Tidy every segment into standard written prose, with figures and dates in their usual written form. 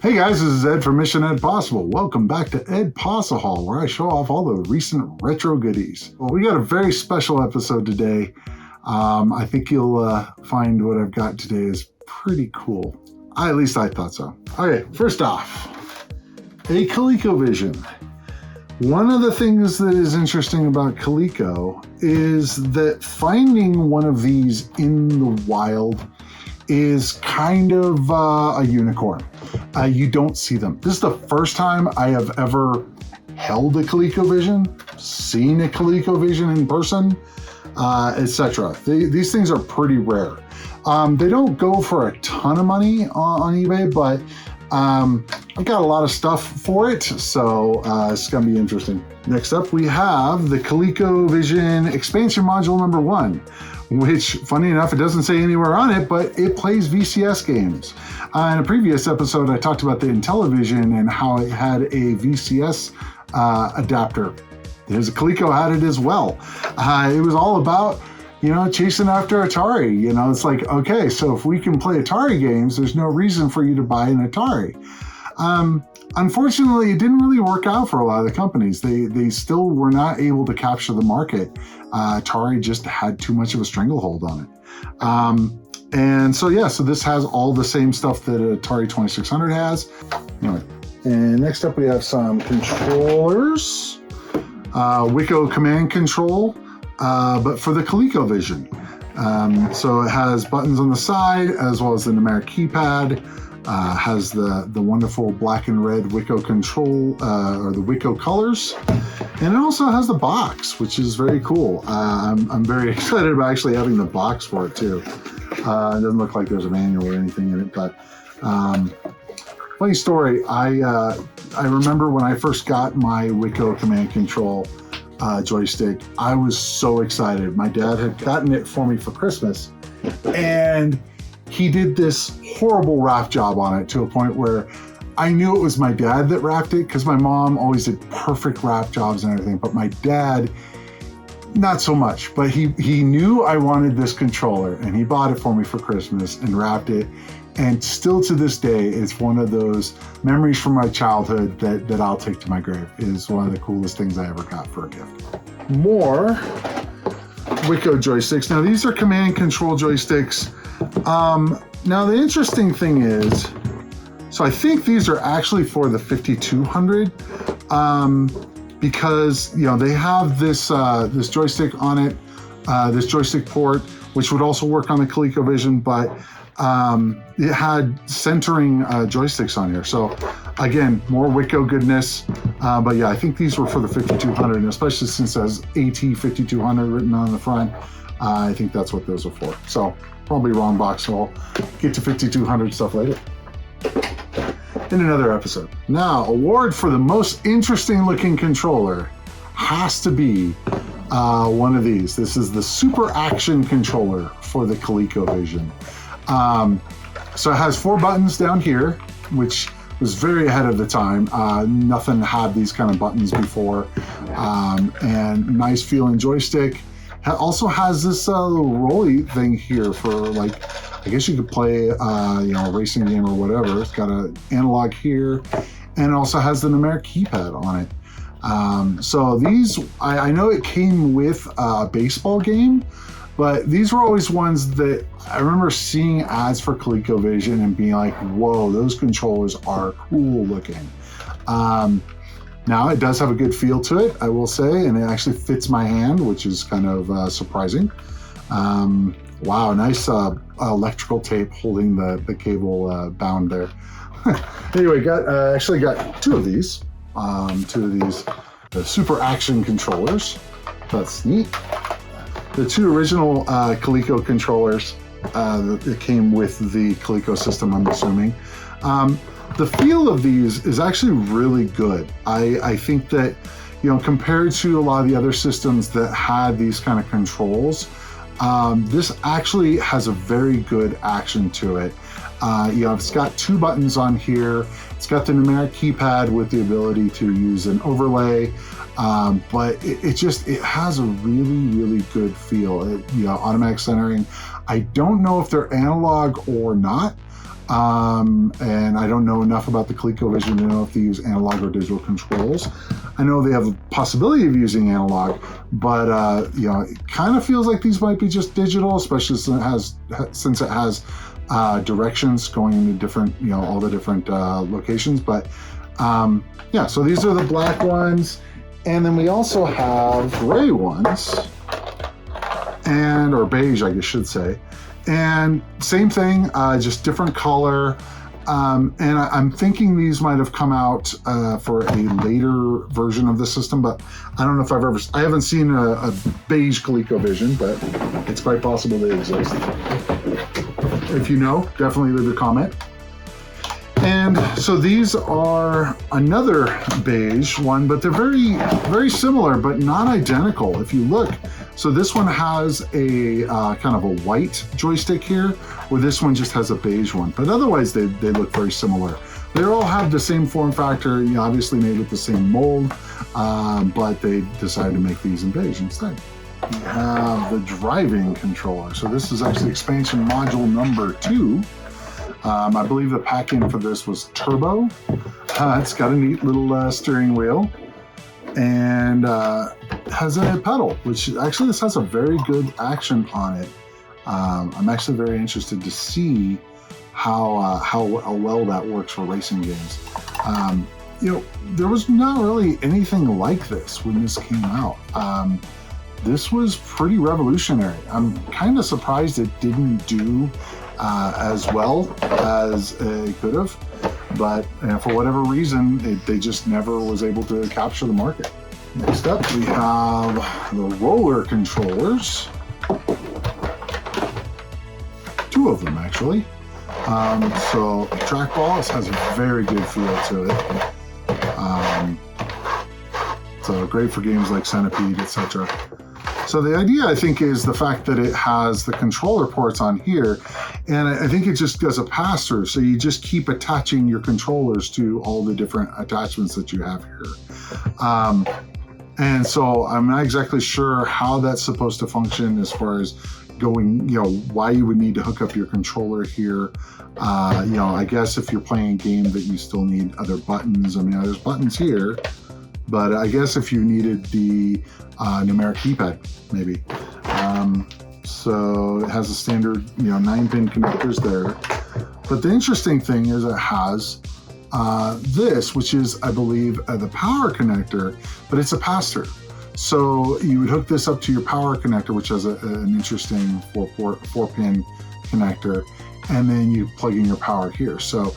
Hey guys, this is Ed from Mission Ed Possible. Welcome back to EdPossiHAUL, where I show off all the recent retro goodies. Well, we got a very special episode today. I think you'll find what I've got today is pretty cool. At least I thought so. Okay, first off, a ColecoVision. One of the things that is interesting about Coleco is that finding one of these in the wild is kind of a unicorn. You don't see them. This is the first time I have ever held a ColecoVision, seen a ColecoVision in person, etc. These things are pretty rare. They don't go for a ton of money on eBay, but I've got a lot of stuff for it, so it's going to be interesting. Next up, we have the ColecoVision expansion module number 1, which, funny enough, it doesn't say anywhere on it, but it plays VCS games. In a previous episode, I talked about the Intellivision and how it had a VCS adapter. There's a Coleco had it as well. It was all about, chasing after Atari. It's like, okay, so if we can play Atari games, there's no reason for you to buy an Atari. Unfortunately, it didn't really work out for a lot of the companies. They still were not able to capture the market. Atari just had too much of a stranglehold on it. So this has all the same stuff that Atari 2600 has. Anyway, and next up we have some controllers. Wiko command control, but for the ColecoVision. So it has buttons on the side as well as the numeric keypad. Has the wonderful black and red Wiko control, or the Wiko colors. And it also has the box, which is very cool. I'm very excited about actually having the box for it too. It doesn't look like there's a manual or anything in it, but funny story. I remember when I first got my Wiko command control joystick, I was so excited. My dad had gotten it for me for Christmas, and he did this horrible wrap job on it to a point where I knew it was my dad that wrapped it, because my mom always did perfect wrap jobs and everything, but my dad, not so much. But he knew I wanted this controller, and he bought it for me for Christmas and wrapped it. And still to this day, it's one of those memories from my childhood that I'll take to my grave. It is one of the coolest things I ever got for a gift. More Wiko joysticks. Now these are command control joysticks. Now the interesting thing is, so I think these are actually for the 5200, because they have this this joystick on it, this joystick port, which would also work on the ColecoVision, but it had centering joysticks on here. So again, more Wiko goodness. But yeah, I think these were for the 5200, and especially since it has AT5200 written on the front, I think that's what those are for. So probably wrong box, so I'll get to 5200 stuff later in another episode. Now, award for the most interesting looking controller has to be one of these. This is the Super Action controller for the ColecoVision. So it has 4 buttons down here, which was very ahead of the time. Nothing had these kind of buttons before, and nice feeling joystick. It also has this little rolly thing here for, like, I guess you could play a racing game or whatever. It's got an analog here, and it also has the numeric keypad on it. So these, I know it came with a baseball game, but these were always ones that I remember seeing ads for ColecoVision and being like, whoa, those controllers are cool looking. Now it does have a good feel to it, I will say, and it actually fits my hand, which is kind of surprising. Wow, nice electrical tape holding the cable bound there. Anyway, actually got 2 of these. 2 of these, the Super Action controllers. That's neat. The 2 original Coleco controllers that came with the Coleco system, I'm assuming. The feel of these is actually really good. I think that, compared to a lot of the other systems that had these kind of controls, this actually has a very good action to it. It's got 2 buttons on here. It's got the numeric keypad with the ability to use an overlay, but it has a really, really good feel. Automatic centering. I don't know if they're analog or not, And I don't know enough about the ColecoVision to know if they use analog or digital controls. I know they have a possibility of using analog, but you know, it kind of feels like these might be just digital, especially since it has directions going into different, you know, all the different locations. But yeah, so these are the black ones, and then we also have gray ones, or beige, I guess should say. And same thing, just different color. And I'm thinking these might have come out for a later version of the system, but I don't know if I haven't seen a beige ColecoVision, but it's quite possible they exist. If you know, definitely leave a comment. And so these are another beige one, but they're very, very similar, but not identical. If you look, so this one has a kind of a white joystick here, where this one just has a beige one. But otherwise, they look very similar. They all have the same form factor, you know, obviously made with the same mold, but they decided to make these in beige instead. We have the driving controller. So this is actually expansion module number 2. I believe the pack-in for this was turbo. It's got a neat little steering wheel, and has a pedal, which actually this has a very good action on it. I'm actually very interested to see how well that works for racing games. You know, there was not really anything like this when this came out. This was pretty revolutionary. I'm kind of surprised it didn't do as well as it could have, but for whatever reason, they just never was able to capture the market. Next up, we have the roller controllers. 2 of them, actually. So trackball has a very good feel to it. So great for games like Centipede, etc. So the idea, I think, is the fact that it has the controller ports on here, and I think it just does a pass-through. So you just keep attaching your controllers to all the different attachments that you have here. And so I'm not exactly sure how that's supposed to function as far as going, you know, why you would need to hook up your controller here. You know, I guess if you're playing a game that you still need other buttons, I mean, there's buttons here, but I guess if you needed the numeric keypad, maybe. So it has a standard, you know, 9-pin connectors there. But the interesting thing is it has this, which is, I believe, the power connector, but it's a pass-through. So you would hook this up to your power connector, which has an interesting 4-pin connector, and then you plug in your power here. So,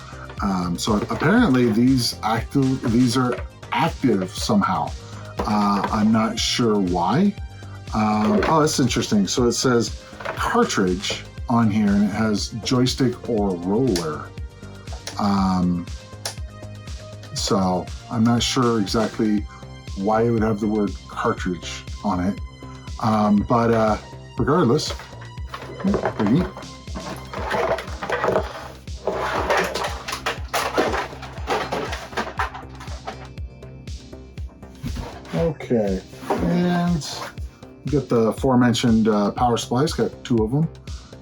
so apparently these are active somehow. I'm not sure why. Oh, that's interesting. So it says cartridge on here, and it has joystick or roller. So I'm not sure exactly why it would have the word cartridge on it. But regardless, pretty neat. Okay, and you get the aforementioned power supplies, got 2 of them.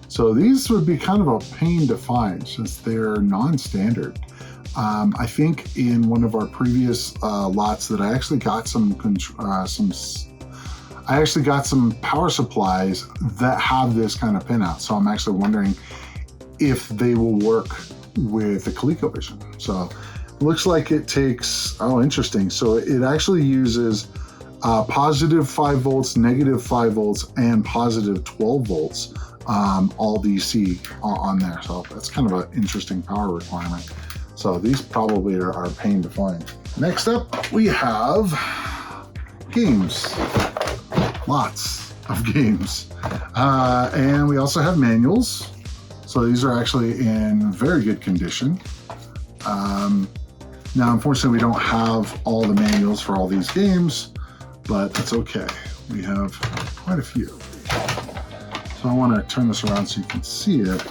So these would be kind of a pain to find since they're non-standard. I think in one of our previous lots that I actually got some power supplies that have this kind of pinout. So I'm actually wondering if they will work with the ColecoVision. So it looks like it takes, oh, interesting. So it actually uses positive 5 volts, negative 5 volts, and positive 12 volts, all DC on there. So that's kind of an interesting power requirement. So these probably are a pain to find. Next up, we have games. Lots of games. And we also have manuals. So these are actually in very good condition. Now, unfortunately, we don't have all the manuals for all these games, but that's okay. We have quite a few. So I want to turn this around so you can see it.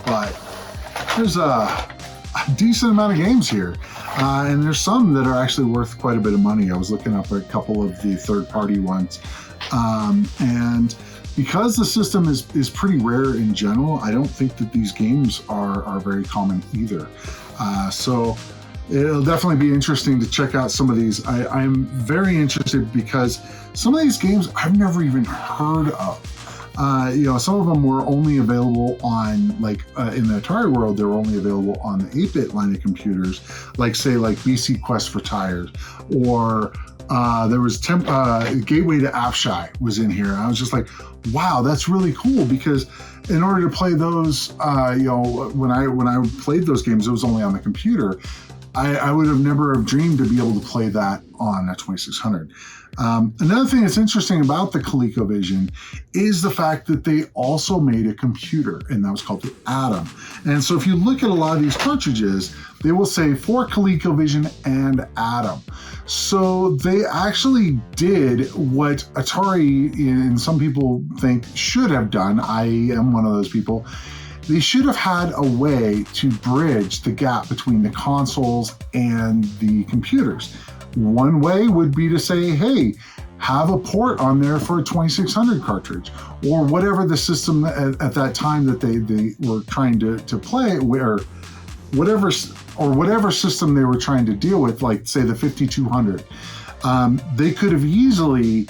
But there's a decent amount of games here. And there's some that are actually worth quite a bit of money. I was looking up a couple of the third-party ones. And because the system is pretty rare in general, I don't think that these games are very common either. So it'll definitely be interesting to check out some of these. I'm very interested because some of these games I've never even heard of. Some of them were only available on, like, in the Atari world, they were only available on the 8-bit line of computers, like, say, like BC Quest for Tires, or there was Gateway to Apshai was in here. And I was just like, wow, that's really cool, because in order to play those, when I played those games, it was only on the computer. I would have never have dreamed to be able to play that on a 2600. Another thing that's interesting about the ColecoVision is the fact that they also made a computer, and that was called the Atom. And so if you look at a lot of these cartridges, they will say for ColecoVision and Atom. So they actually did what Atari, and some people think, should have done. I am one of those people. They should have had a way to bridge the gap between the consoles and the computers. One way would be to say, hey, have a port on there for a 2600 cartridge, or whatever the system at that time that they were trying to play, or whatever system they were trying to deal with, like, say, the 5200. They could have easily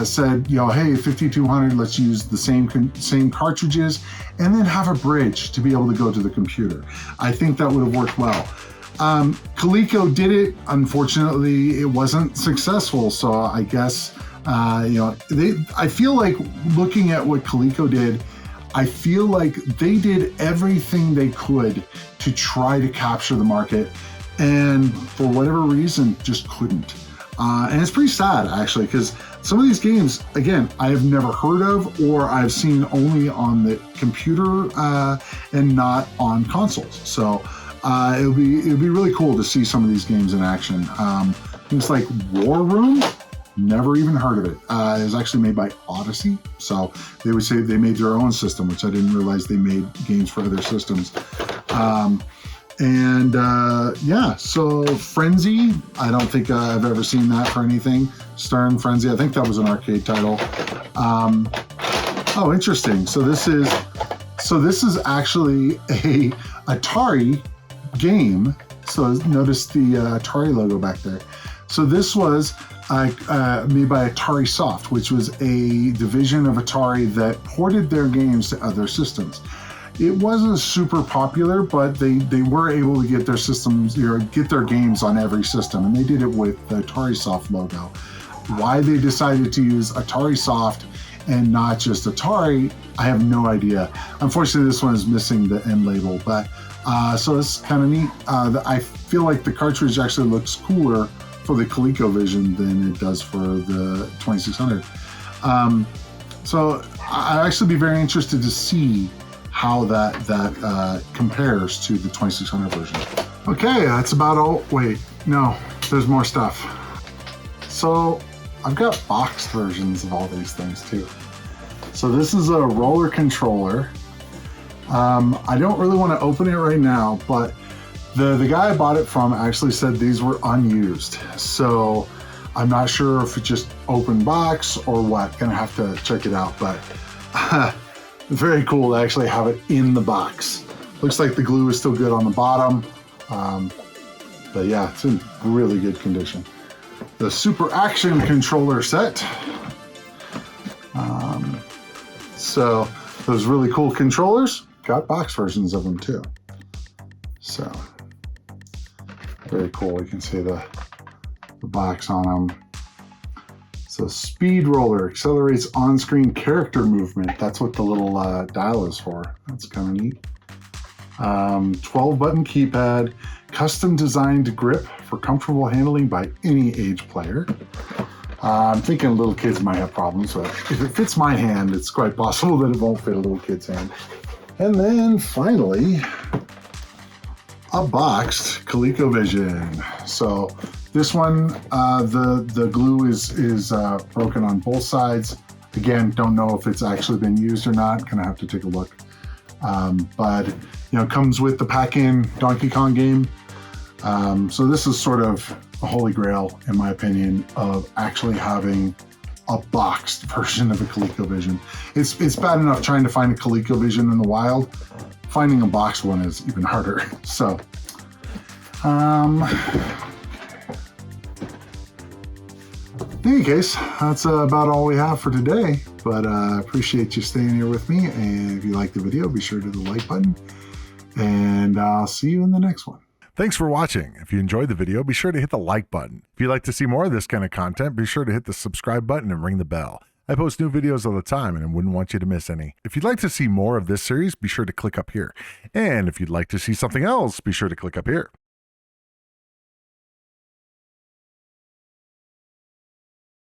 said, hey, 5200, let's use the same cartridges, and then have a bridge to be able to go to the computer. I think that would have worked well. Coleco did it. Unfortunately, it wasn't successful. So I guess, I feel like, looking at what Coleco did, I feel like they did everything they could to try to capture the market, and for whatever reason, just couldn't. And it's pretty sad, actually, because some of these games, again, I have never heard of, or I've seen only on the computer and not on consoles. So it would be really cool to see some of these games in action. Things like War Room, never even heard of it. It was actually made by Odyssey. So they would say they made their own system, which I didn't realize they made games for other systems. So Frenzy, I don't think I've ever seen that for anything. Stern Frenzy, I think that was an arcade title. Oh, interesting. So this is actually a Atari game. So notice the Atari logo back there. So this was made by Atari Soft, which was a division of Atari that ported their games to other systems. It wasn't super popular, but they were able to get their systems, get their games on every system, and they did it with the Atari Soft logo. Why they decided to use Atari Soft and not just Atari, I have no idea. Unfortunately, this one is missing the end label, but so it's kind of neat. I feel like the cartridge actually looks cooler for the ColecoVision than it does for the 2600. So I'd actually be very interested to see how that compares to the 2600 version. Okay, that's about all. Wait, no, there's more stuff. So I've got boxed versions of all these things too. So this is a roller controller. I don't really want to open it right now, but the guy I bought it from actually said these were unused. So I'm not sure if it's just open box or what. Gonna have to check it out, but very cool to actually have it in the box. Looks like the glue is still good on the bottom. But yeah, it's in really good condition. The Super Action controller set. So those really cool controllers, got box versions of them too. So very cool. You can see the box on them. So Speed Roller accelerates on-screen character movement. That's what the little dial is for. That's kind of neat. 12-button keypad, custom designed grip for comfortable handling by any age player. I'm thinking little kids might have problems, but if it fits my hand, it's quite possible that it won't fit a little kid's hand. And then finally, a boxed ColecoVision. So this one, the glue is broken on both sides. Again, don't know if it's actually been used or not. Gonna have to take a look. But comes with the pack-in Donkey Kong game. So this is sort of a holy grail, in my opinion, of actually having a boxed version of a ColecoVision. It's bad enough trying to find a ColecoVision in the wild. Finding a boxed one is even harder. So, in any case, that's about all we have for today. But I appreciate you staying here with me. And if you like the video, be sure to hit the like button. And I'll see you in the next one. Thanks for watching. If you enjoyed the video, be sure to hit the like button. If you'd like to see more of this kind of content, be sure to hit the subscribe button and ring the bell. I post new videos all the time and I wouldn't want you to miss any. If you'd like to see more of this series, be sure to click up here. And if you'd like to see something else, be sure to click up here.